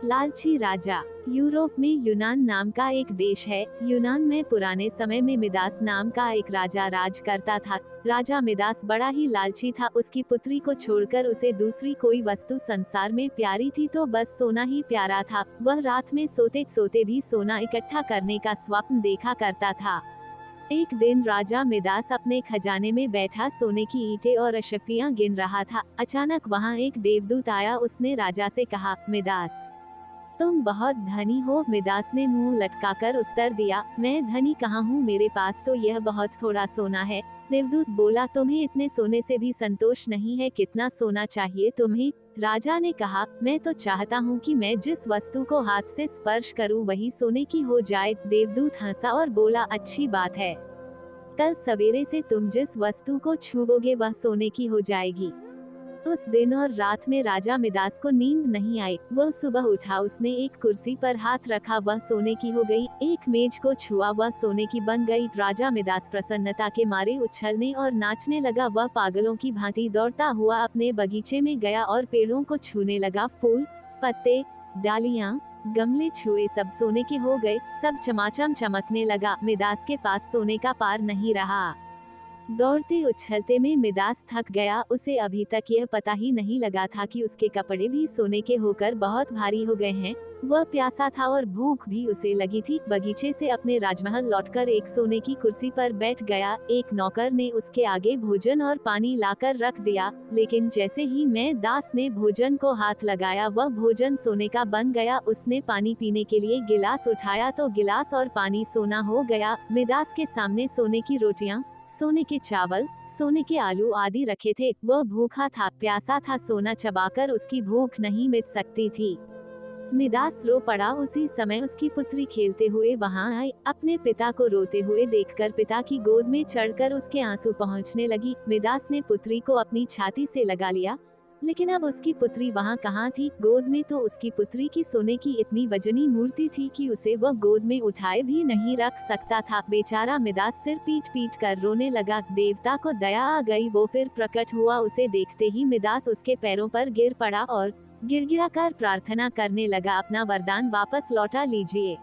लालची राजा। यूरोप में यूनान नाम का एक देश है। यूनान में पुराने समय में मिदास नाम का एक राजा राज करता था। राजा मिदास बड़ा ही लालची था। उसकी पुत्री को छोड़कर उसे दूसरी कोई वस्तु संसार में प्यारी थी तो बस सोना ही प्यारा था। वह रात में सोते सोते भी सोना इकट्ठा करने का स्वप्न देखा करता था। एक दिन राजा मिदास अपने खजाने में बैठा सोने की ईंटें और अशफियां गिन रहा था। अचानक वहां एक देवदूत आया। उसने राजा से कहा, मिदास, तुम बहुत धनी हो। मिदास ने मुंह लटकाकर उत्तर दिया, मैं धनी कहाँ हूँ, मेरे पास तो यह बहुत थोड़ा सोना है। देवदूत बोला, तुम्हें इतने सोने से भी संतोष नहीं है, कितना सोना चाहिए तुम्हें? राजा ने कहा, मैं तो चाहता हूँ कि मैं जिस वस्तु को हाथ से स्पर्श करूँ वही सोने की हो जाए। देवदूत हंसा और बोला, अच्छी बात है, कल सवेरे से तुम जिस वस्तु को छूओगे वह सोने की हो जाएगी। उस दिन और रात में राजा मिदास को नींद नहीं आई। वह सुबह उठा, उसने एक कुर्सी पर हाथ रखा, वह सोने की हो गई। एक मेज को छुआ, वह सोने की बन गई। राजा मिदास प्रसन्नता के मारे उछलने और नाचने लगा। वह पागलों की भांति दौड़ता हुआ अपने बगीचे में गया और पेड़ों को छूने लगा। फूल, पत्ते, डालियां, गमले छुए, सब सोने के हो गए। सब चमाचम चमकने लगा। मिदास के पास सोने का पार नहीं रहा। दौड़ते उछलते में मिदास थक गया। उसे अभी तक यह पता ही नहीं लगा था कि उसके कपड़े भी सोने के होकर बहुत भारी हो गए हैं। वह प्यासा था और भूख भी उसे लगी थी। बगीचे से अपने राजमहल लौटकर एक सोने की कुर्सी पर बैठ गया। एक नौकर ने उसके आगे भोजन और पानी लाकर रख दिया, लेकिन जैसे ही मिदास ने भोजन को हाथ लगाया वह भोजन सोने का बन गया। उसने पानी पीने के लिए गिलास उठाया तो गिलास और पानी सोना हो गया। मिदास के सामने सोने की रोटियां, सोने के चावल, सोने के आलू आदि रखे थे। वह भूखा था, प्यासा था, सोना चबाकर उसकी भूख नहीं मिट सकती थी। मिदास रो पड़ा। उसी समय उसकी पुत्री खेलते हुए वहां आई। अपने पिता को रोते हुए देखकर पिता की गोद में चढ़कर उसके आंसू पहुंचने लगी। मिदास ने पुत्री को अपनी छाती से लगा लिया, लेकिन अब उसकी पुत्री वहां कहाँ थी? गोद में तो उसकी पुत्री की सोने की इतनी वजनी मूर्ति थी कि उसे वह गोद में उठाए भी नहीं रख सकता था। बेचारा मिदास सिर पीट पीट कर रोने लगा। देवता को दया आ गई, वो फिर प्रकट हुआ। उसे देखते ही मिदास उसके पैरों पर गिर पड़ा और गिड़गिड़ाकर प्रार्थना करने लगा, अपना वरदान वापस लौटा लीजिए।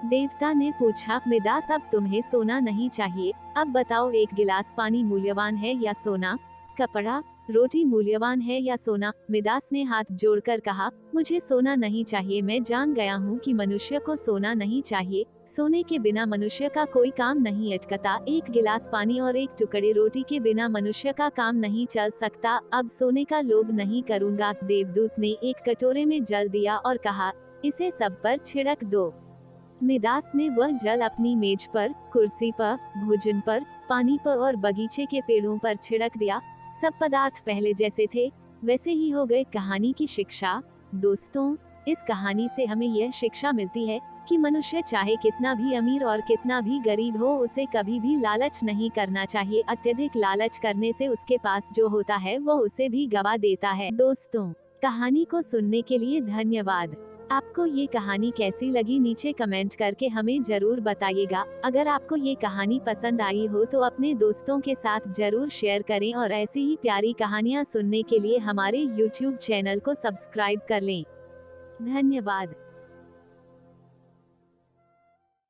देवता ने पूछा, मिदास, अब तुम्हें सोना नहीं चाहिए, अब बताओ, एक गिलास पानी मूल्यवान है या सोना? कपड़ा, रोटी मूल्यवान है या सोना? मिदास ने हाथ जोड़कर कहा, मुझे सोना नहीं चाहिए। मैं जान गया हूँ कि मनुष्य को सोना नहीं चाहिए। सोने के बिना मनुष्य का कोई काम नहीं अटकता। एक गिलास पानी और एक टुकड़े रोटी के बिना मनुष्य का काम नहीं चल सकता। अब सोने का लोभ नहीं करूँगा। देवदूत ने एक कटोरे में जल दिया और कहा, इसे सब पर छिड़क दो। मिदास ने वह जल अपनी मेज पर, कुर्सी पर, भोजन पर, पानी पर और बगीचे के पेड़ों पर छिड़क दिया। सब पदार्थ पहले जैसे थे वैसे ही हो गए। कहानी की शिक्षा। दोस्तों, इस कहानी से हमें यह शिक्षा मिलती है कि मनुष्य चाहे कितना भी अमीर और कितना भी गरीब हो, उसे कभी भी लालच नहीं करना चाहिए। अत्यधिक लालच करने से उसके पास जो होता है वो उसे भी गवा देता है। दोस्तों, कहानी को सुनने के लिए धन्यवाद। आपको ये कहानी कैसी लगी नीचे कमेंट करके हमें जरूर बताइएगा। अगर आपको ये कहानी पसंद आई हो तो अपने दोस्तों के साथ जरूर शेयर करें और ऐसी ही प्यारी कहानियाँ सुनने के लिए हमारे YouTube चैनल को सब्सक्राइब कर लें। धन्यवाद।